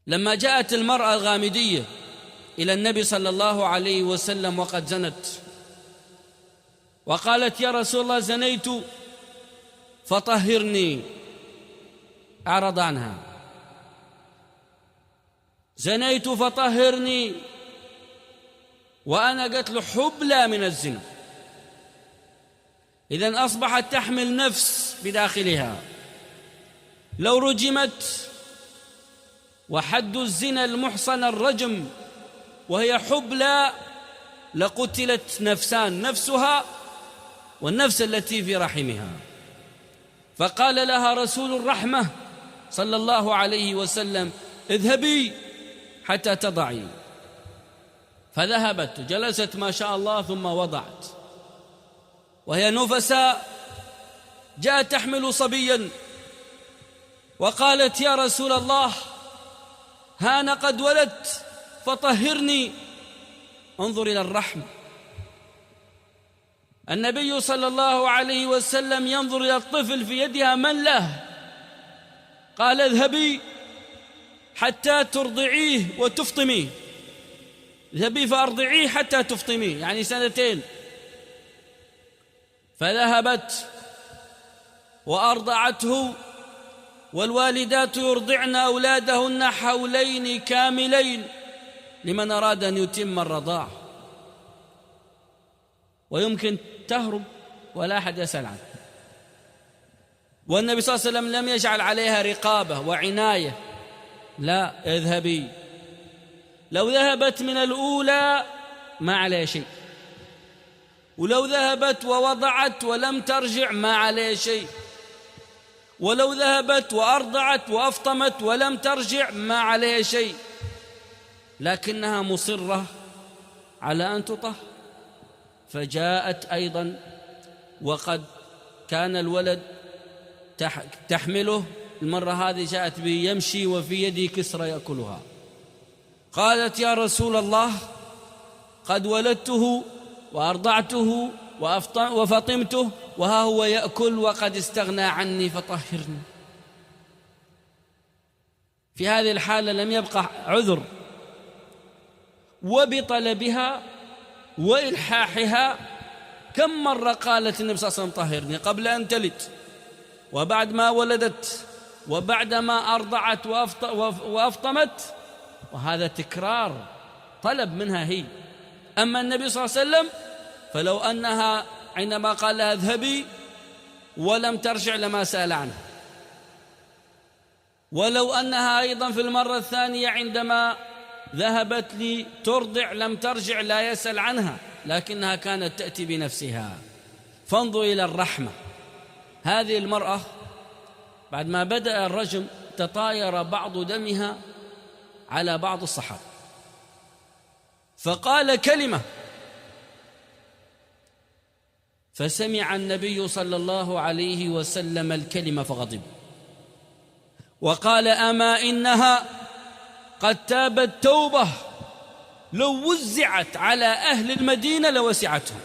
لما جاءت المرأة الغامدية إلى النبي صلى الله عليه وسلم وقد زنت، وقالت: يا رسول الله زنيت فطهرني، أعرض عنها. زنيت فطهرني، وأنا قلت له حبلى من الزنا. إذن أصبحت تحمل نفس بداخلها، لو رجمت، وحد الزنا المحصن الرجم، وهي حبلى لقتلت نفسان، نفسها والنفس التي في رحمها. فقال لها رسول الرحمة صلى الله عليه وسلم: اذهبي حتى تضعي. فذهبت جلست ما شاء الله، ثم وضعت وهي نفساء. جاءت تحمل صبيا وقالت: يا رسول الله ها أنا قد ولدت فطهرني. انظر إلى الرحمة. النبي صلى الله عليه وسلم ينظر إلى الطفل في يدها من له، قال: اذهبي حتى ترضعيه وتفطميه، اذهبي فأرضعيه حتى تفطميه، يعني 2 سنين. فذهبت وأرضعته، والوالدات يرضعن أولادهن حولين كاملين لمن أراد أن يتم الرضاعة، ويمكن تهرب ولا أحد يسأل عنه. والنبي صلى الله عليه وسلم لم يجعل عليها رقابة وعناية، لا، اذهبي. لو ذهبت من الأولى ما عليها شيء، ولو ذهبت ووضعت ولم ترجع ما عليها شيء، ولو ذهبت وأرضعت وأفطمت ولم ترجع ما عليها شيء، لكنها مصرة على أن تطهر. فجاءت أيضا وقد كان الولد تحمله، المرة هذه جاءت به يمشي وفي يده كسرى يأكلها. قالت: يا رسول الله قد ولدته وأرضعته وفطمته، وها هو يأكل وقد استغنى عني فطهرني. في هذه الحالة لم يبقى عذر، وبطلبها وإلحاحها كم مرة قالت النبي صلى الله عليه وسلم: طهرني، قبل أن تلد، وبعد ما ولدت، وبعد ما أرضعت وأفطمت، وهذا تكرار طلب منها هي. أما النبي صلى الله عليه وسلم فلو أنها عندما قال لها اذهبي ولم ترجع لما سأل عنها، ولو أنها أيضا في المرة الثانية عندما ذهبت لترضع لم ترجع لا يسأل عنها، لكنها كانت تأتي بنفسها. فانظر إلى الرحمة. هذه المرأة بعد ما بدأ الرجم تطاير بعض دمها على بعض الصحابة، فقال كلمة، فسمع النبي صلى الله عليه وسلم الكلمة فغضب وقال: أما إنها قد تابت توبة لو وزعت على أهل المدينة لوسعتهم.